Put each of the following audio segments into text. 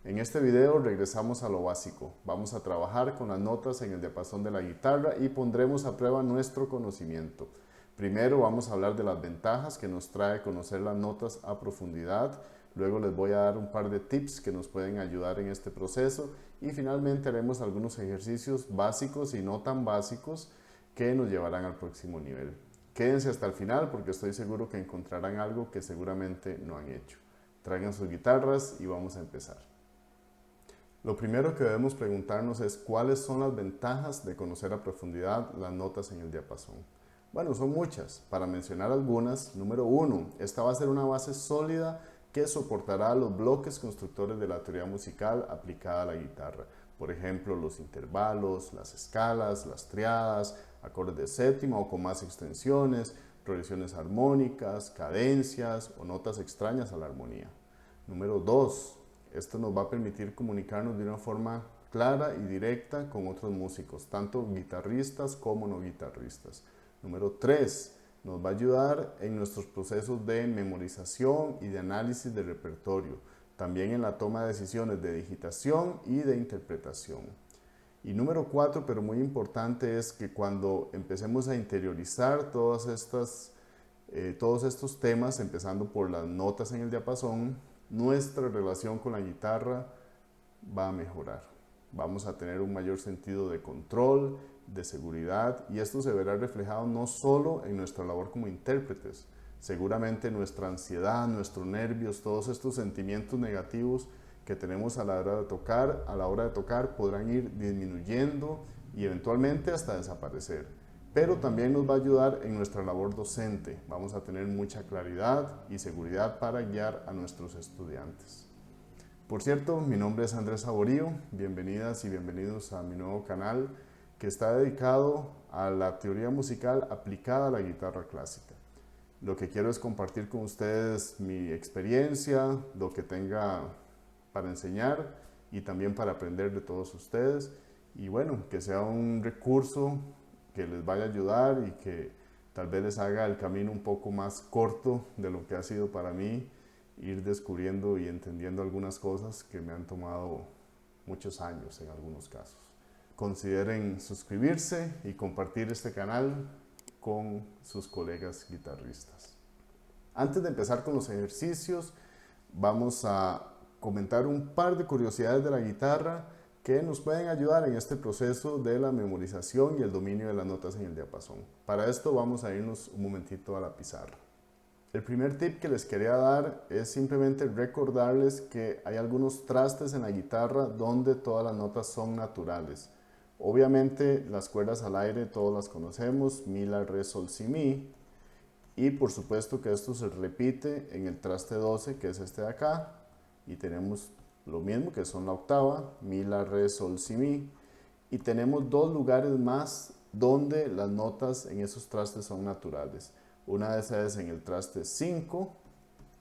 En este video regresamos a lo básico. Vamos a trabajar con las notas en el diapasón de la guitarra y pondremos a prueba nuestro conocimiento. Primero vamos a hablar de las ventajas que nos trae conocer las notas a profundidad. Luego les voy a dar un par de tips que nos pueden ayudar en este proceso. Y finalmente haremos algunos ejercicios básicos y no tan básicos que nos llevarán al próximo nivel. Quédense hasta el final porque estoy seguro que encontrarán algo que seguramente no han hecho. Traigan sus guitarras y vamos a empezar. Lo primero que debemos preguntarnos es cuáles son las ventajas de conocer a profundidad las notas en el diapasón. Bueno, son muchas. Para mencionar algunas, número 1, esta va a ser una base sólida que soportará los bloques constructores de la teoría musical aplicada a la guitarra. Por ejemplo, los intervalos, las escalas, las triadas, acordes de séptima o con más extensiones, progresiones armónicas, cadencias o notas extrañas a la armonía. Número 2, esto nos va a permitir comunicarnos de una forma clara y directa con otros músicos, tanto guitarristas como no guitarristas. Número 3, nos va a ayudar en nuestros procesos de memorización y de análisis de repertorio, también en la toma de decisiones de digitación y de interpretación. Y número 4, pero muy importante, es que cuando empecemos a interiorizar todos estos temas, empezando por las notas en el diapasón, nuestra relación con la guitarra va a mejorar. Vamos a tener un mayor sentido de control, de seguridad, y esto se verá reflejado no solo en nuestra labor como intérpretes, seguramente nuestra ansiedad, nuestros nervios, todos estos sentimientos negativos que tenemos a la hora de tocar podrán ir disminuyendo y eventualmente hasta desaparecer. Pero también nos va a ayudar en nuestra labor docente. Vamos a tener mucha claridad y seguridad para guiar a nuestros estudiantes. Por cierto, mi nombre es Andrés Saborío. Bienvenidas y bienvenidos a mi nuevo canal que está dedicado a la teoría musical aplicada a la guitarra clásica. Lo que quiero es compartir con ustedes mi experiencia, lo que tenga para enseñar y también para aprender de todos ustedes. Y bueno, que sea un recurso que les vaya a ayudar y que tal vez les haga el camino un poco más corto de lo que ha sido para mí ir descubriendo y entendiendo algunas cosas que me han tomado muchos años en algunos casos. Consideren suscribirse y compartir este canal con sus colegas guitarristas. Antes de empezar con los ejercicios, vamos a comentar un par de curiosidades de la guitarra que nos pueden ayudar en este proceso de la memorización y el dominio de las notas en el diapasón. Para esto vamos a irnos un momentito a la pizarra. El primer tip que les quería dar es simplemente recordarles que hay algunos trastes en la guitarra donde todas las notas son naturales. Obviamente las cuerdas al aire todos las conocemos, mi, la, re, sol, si, mi. Y por supuesto que esto se repite en el traste 12, que es este de acá. Y tenemos lo mismo, que son la octava, mi, la, re, sol, si, mi. Y tenemos dos lugares más donde las notas en esos trastes son naturales. Una de esas es en el traste 5.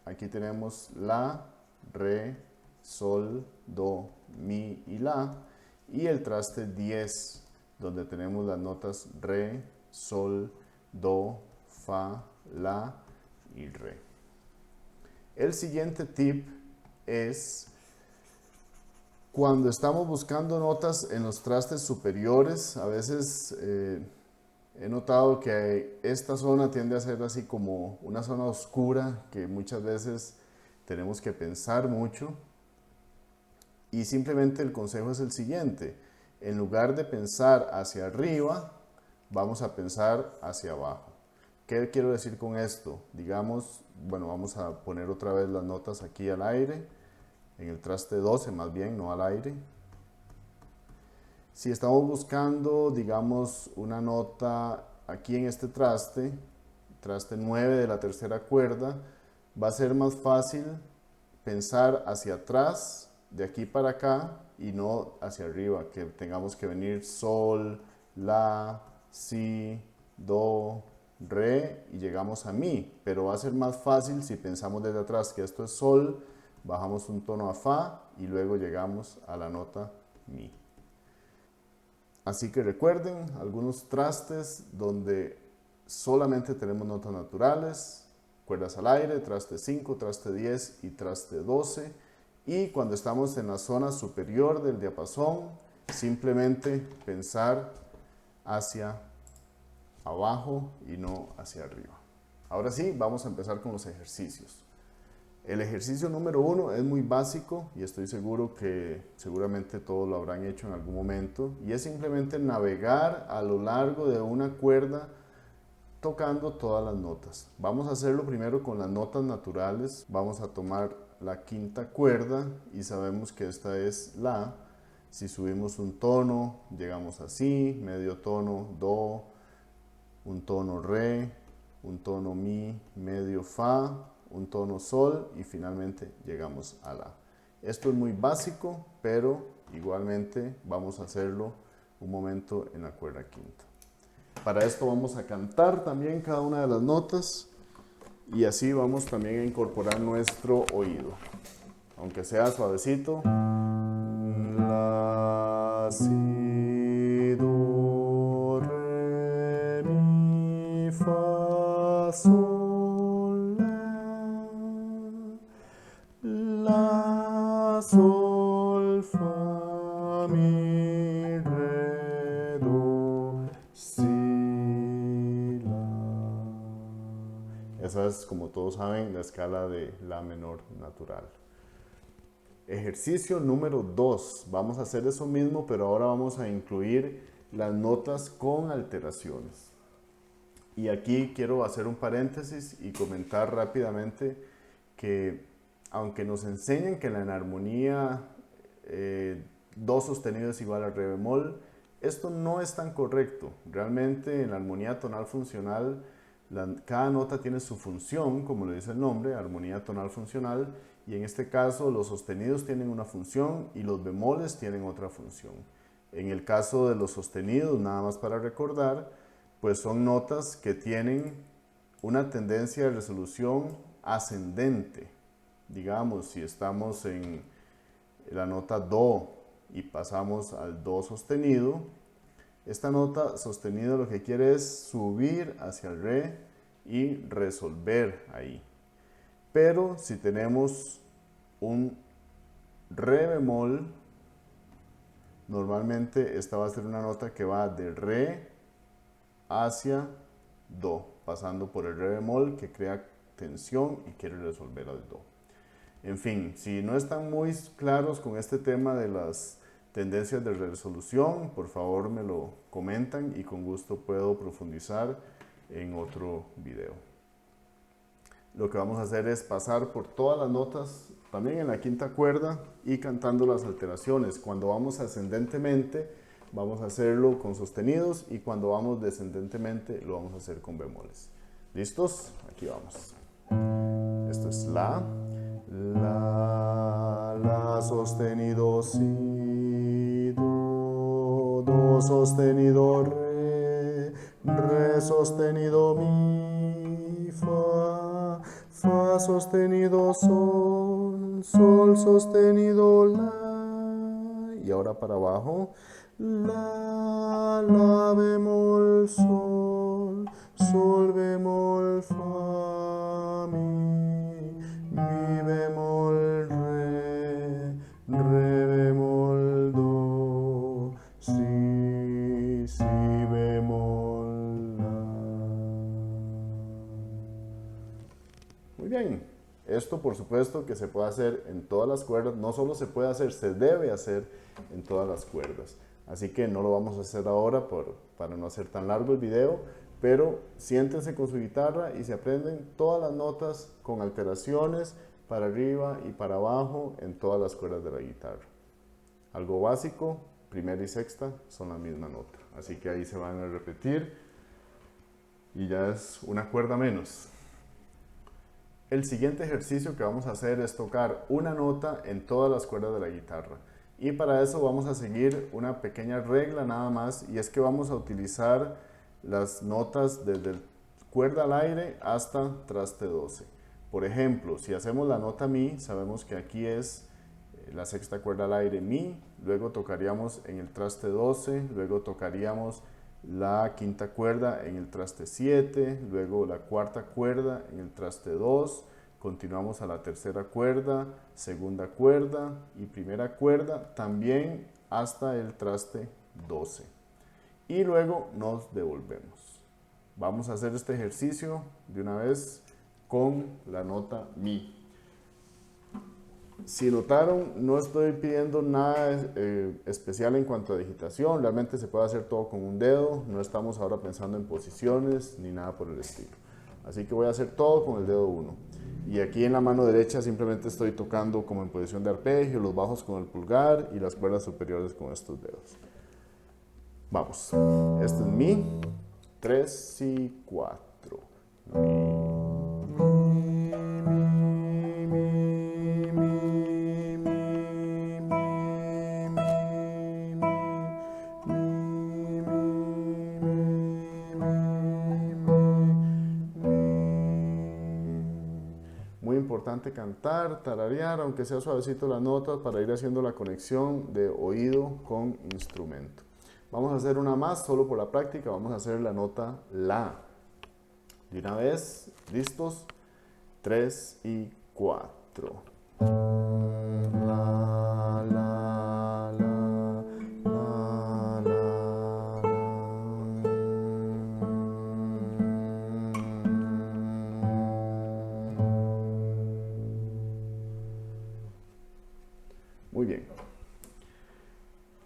Aquí tenemos la, re, sol, do, mi y la. Y el traste 10, donde tenemos las notas re, sol, do, fa, la y re. El siguiente tip es cuando estamos buscando notas en los trastes superiores. A veces he notado que esta zona tiende a ser así como una zona oscura que muchas veces tenemos que pensar mucho. Y simplemente el consejo es el siguiente: en lugar de pensar hacia arriba, vamos a pensar hacia abajo. ¿Qué quiero decir con esto? Digamos, bueno, vamos a poner otra vez las notas aquí al aire, en el traste 12 más bien, no al aire. Si estamos buscando, digamos, una nota aquí en este traste 9 de la tercera cuerda, va a ser más fácil pensar hacia atrás, de aquí para acá, y no hacia arriba, que tengamos que venir sol, la, si, do, re y llegamos a mi. Pero va a ser más fácil si pensamos desde atrás que esto es sol, bajamos un tono a fa y luego llegamos a la nota mi. Así que recuerden algunos trastes donde solamente tenemos notas naturales: cuerdas al aire, traste 5, traste 10 y traste 12. y cuando estamos en la zona superior del diapasón, simplemente pensar hacia abajo y no hacia arriba. Ahora sí, vamos a empezar con los ejercicios. El ejercicio número 1 es muy básico y estoy seguro que seguramente todos lo habrán hecho en algún momento, y es simplemente navegar a lo largo de una cuerda tocando todas las notas. Vamos a hacerlo primero con las notas naturales. Vamos a tomar la quinta cuerda y sabemos que esta es la. Si subimos un tono, llegamos así, medio tono, do, un tono re, un tono mi, medio fa, un tono sol y finalmente llegamos a la. Esto es muy básico, pero igualmente vamos a hacerlo un momento en la cuerda quinta. Para esto vamos a cantar también cada una de las notas y así vamos también a incorporar nuestro oído, aunque sea suavecito. La, si, do, re, mi, fa, sol, la, sol, fa, mi, re, do, si, la. Esa es, como todos saben, la escala de la menor natural. Ejercicio número 2. Vamos a hacer eso mismo, pero ahora vamos a incluir las notas con alteraciones. Y aquí quiero hacer un paréntesis y comentar rápidamente que aunque nos enseñan que en la enarmonía do sostenido es igual a re bemol, esto no es tan correcto. Realmente en la armonía tonal funcional, cada nota tiene su función, como lo dice el nombre, armonía tonal funcional, y en este caso los sostenidos tienen una función y los bemoles tienen otra función. En el caso de los sostenidos, nada más para recordar, pues son notas que tienen una tendencia de resolución ascendente. Digamos, si estamos en la nota do y pasamos al do sostenido, esta nota sostenido lo que quiere es subir hacia el re y resolver ahí. Pero si tenemos un re bemol, normalmente esta va a ser una nota que va de re hacia do, pasando por el re bemol que crea tensión y quiere resolver al do. En fin, si no están muy claros con este tema de las tendencias de resolución, por favor me lo comentan y con gusto puedo profundizar en otro video. Lo que vamos a hacer es pasar por todas las notas, también en la quinta cuerda, y cantando las alteraciones. Cuando vamos ascendentemente, vamos a hacerlo con sostenidos, y cuando vamos descendentemente, lo vamos a hacer con bemoles. ¿Listos? Aquí vamos. Esto es la sostenido, si, do sostenido, re sostenido, mi, fa sostenido, sol sostenido, la, y ahora para abajo, la bemol, sol bemol, fa, mi bemol, re bemol, do, si bemol, la. Muy bien, esto por supuesto que se puede hacer en todas las cuerdas, no solo se puede hacer, se debe hacer en todas las cuerdas. Así que no lo vamos a hacer ahora para no hacer tan largo el video, pero siéntense con su guitarra y se aprenden todas las notas con alteraciones para arriba y para abajo en todas las cuerdas de la guitarra. Algo básico, primera y sexta son la misma nota, así que ahí se van a repetir y ya es una cuerda menos. El siguiente ejercicio que vamos a hacer es tocar una nota en todas las cuerdas de la guitarra. Y para eso vamos a seguir una pequeña regla nada más, y es que vamos a utilizar las notas desde cuerda al aire hasta traste 12. Por ejemplo, si hacemos la nota mi, sabemos que aquí es la sexta cuerda al aire, mi, luego tocaríamos en el traste 12, luego tocaríamos la quinta cuerda en el traste 7, luego la cuarta cuerda en el traste 2, continuamos a la tercera cuerda, segunda cuerda y primera cuerda, también hasta el traste 12. Y luego nos devolvemos. Vamos a hacer este ejercicio de una vez con la nota Mi. Si notaron, no estoy pidiendo nada especial en cuanto a digitación, realmente se puede hacer todo con un dedo, no estamos ahora pensando en posiciones ni nada por el estilo. Así que voy a hacer todo con el dedo 1. Y aquí en la mano derecha simplemente estoy tocando como en posición de arpegio, los bajos con el pulgar y las cuerdas superiores con estos dedos. Vamos, este es Mi, 3 y 4. Muy importante cantar, tararear, aunque sea suavecito las notas, para ir haciendo la conexión de oído con instrumento. Vamos a hacer una más, solo por la práctica, vamos a hacer la nota La. De una vez, ¿listos? 3 y 4. La, la, la, la, la. Muy bien.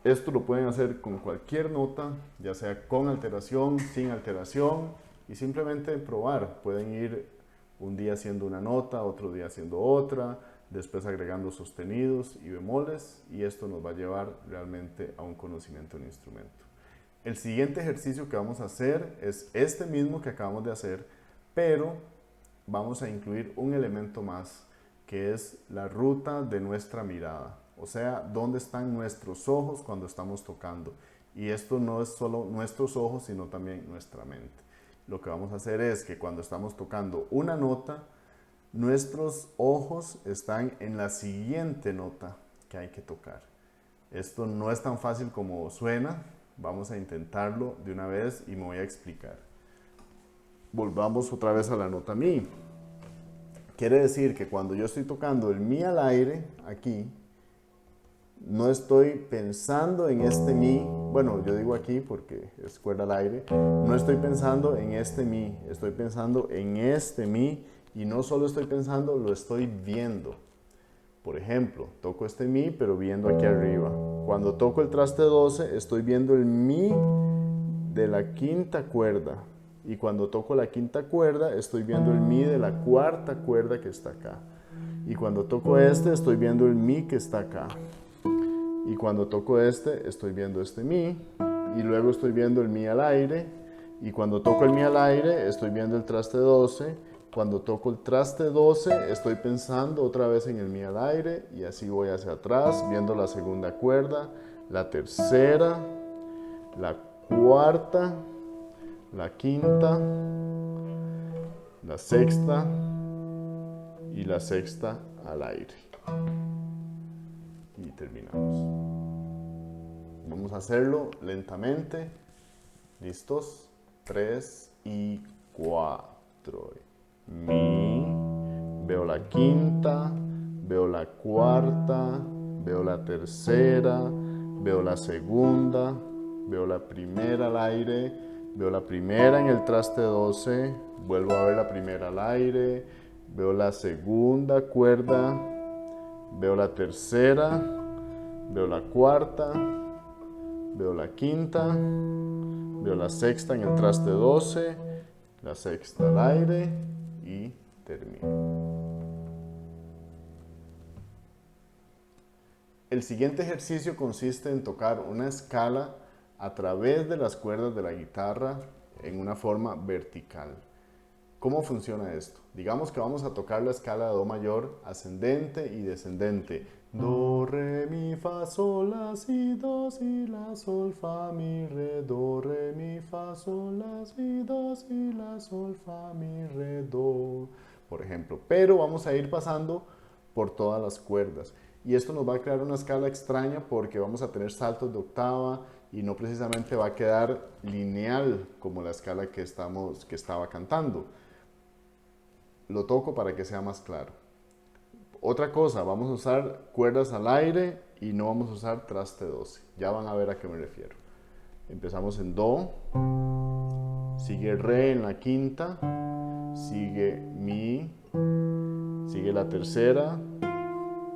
Esto lo pueden hacer con cualquier nota, ya sea con alteración, sin alteración, y simplemente probar. Pueden ir un día haciendo una nota, otro día haciendo otra, después agregando sostenidos y bemoles, y esto nos va a llevar realmente a un conocimiento del instrumento. El siguiente ejercicio que vamos a hacer es este mismo que acabamos de hacer, pero vamos a incluir un elemento más, que es la ruta de nuestra mirada. O sea, dónde están nuestros ojos cuando estamos tocando. Y esto no es solo nuestros ojos, sino también nuestra mente. Lo que vamos a hacer es que cuando estamos tocando una nota, nuestros ojos están en la siguiente nota que hay que tocar. Esto no es tan fácil como suena. Vamos a intentarlo de una vez y me voy a explicar. Volvamos otra vez a la nota Mi. Quiere decir que cuando yo estoy tocando el Mi al aire, aquí, no estoy pensando en este Mi, bueno, yo digo aquí porque es cuerda al aire, no estoy pensando en este Mi, estoy pensando en este Mi, y no solo estoy pensando, lo estoy viendo. Por ejemplo, toco este Mi, pero viendo aquí arriba. Cuando toco el traste 12, estoy viendo el Mi de la quinta cuerda. Y cuando toco la quinta cuerda, estoy viendo el Mi de la cuarta cuerda que está acá. Y cuando toco este, estoy viendo el Mi que está acá. Y cuando toco este, estoy viendo este Mi. Y luego estoy viendo el Mi al aire. Y cuando toco el Mi al aire, estoy viendo el traste 12. Cuando toco el traste 12, estoy pensando otra vez en el Mi al aire. Y así voy hacia atrás, viendo la segunda cuerda, la tercera, la cuarta, la quinta, la sexta y la sexta al aire. Y terminamos. Vamos a hacerlo lentamente. ¿Listos? 3 y 4. Mi, veo la quinta, veo la cuarta, veo la tercera, veo la segunda, veo la primera al aire, veo la primera en el traste 12, vuelvo a ver la primera al aire, veo la segunda cuerda, veo la tercera, veo la cuarta, veo la quinta, veo la sexta en el traste 12, la sexta al aire y termino. El siguiente ejercicio consiste en tocar una escala a través de las cuerdas de la guitarra en una forma vertical. ¿Cómo funciona esto? Digamos que vamos a tocar la escala de Do mayor ascendente y descendente. Do, re, mi, fa, sol, la, si, do, si, la, sol, fa, mi, re, do, re, mi, fa, sol, la, si, do, si, la, sol, fa, mi, re, do. Por ejemplo, pero vamos a ir pasando por todas las cuerdas. Y esto nos va a crear una escala extraña porque vamos a tener saltos de octava y no precisamente va a quedar lineal como la escala que estaba cantando. lo toco para que sea más claro. Otra cosa, vamos a usar cuerdas al aire y no vamos a usar traste 12. Ya van a ver a qué me refiero. Empezamos en Do, sigue Re en la quinta, sigue Mi, sigue la tercera,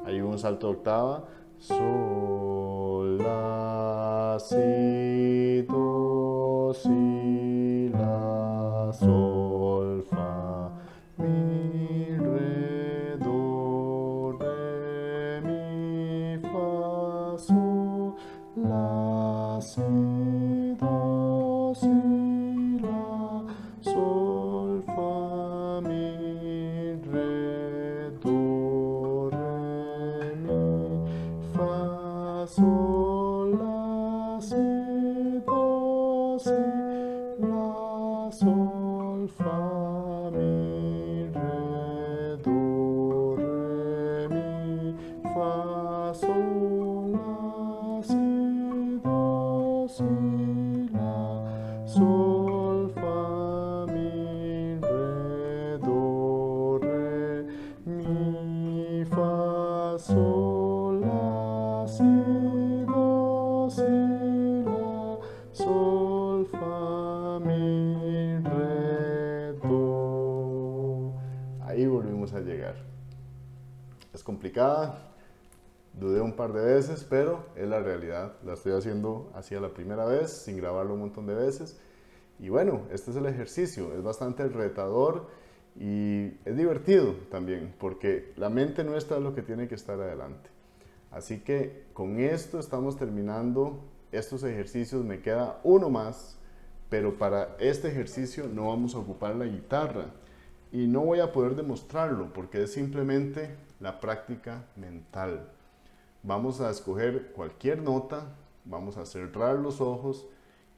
hay un salto de octava, Sol, La, Si, Do, Si, La, Sol, Fa, Mi, Re, Do, Re, Mi, Fa, Sol, La, Si, Do, Si, La, Sol, Fa, Mi, Re, Do, Re, Mi, Fa, Sol, La, Si, Do, Si, La, Sol, Fa, Mi, Re, Do, Re, Mi, Fa, Sol, La, Si, Do, Si, La, Sol, Fa, Mi, Re, Do, Re, Mi, Fa, Sol, La, Si, Do, Si, La, Sol, Fa, Mi, Re, Do. Ahí volvimos a llegar. Es complicada, dudé un par de veces, pero es la realidad. La estoy haciendo así a la primera vez, sin grabarlo un montón de veces. Y bueno, este es el ejercicio, es bastante retador y es divertido también, porque la mente nuestra es lo que tiene que estar adelante. Así que con esto estamos terminando estos ejercicios, me queda uno más, pero para este ejercicio no vamos a ocupar la guitarra y no voy a poder demostrarlo porque es simplemente la práctica mental. Vamos a escoger cualquier nota, vamos a cerrar los ojos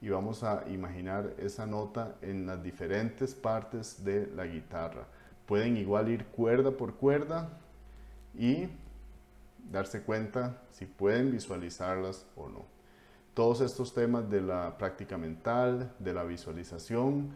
y vamos a imaginar esa nota en las diferentes partes de la guitarra. Pueden igual ir cuerda por cuerda y darse cuenta si pueden visualizarlas o no. Todos estos temas de la práctica mental, de la visualización,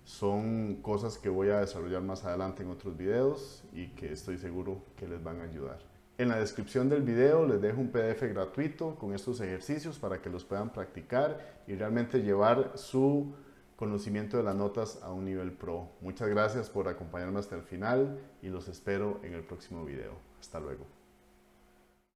son cosas que voy a desarrollar más adelante en otros videos y que estoy seguro que les van a ayudar. En la descripción del video les dejo un PDF gratuito con estos ejercicios para que los puedan practicar y realmente llevar su conocimiento de las notas a un nivel pro. Muchas gracias por acompañarme hasta el final y los espero en el próximo video. Hasta luego.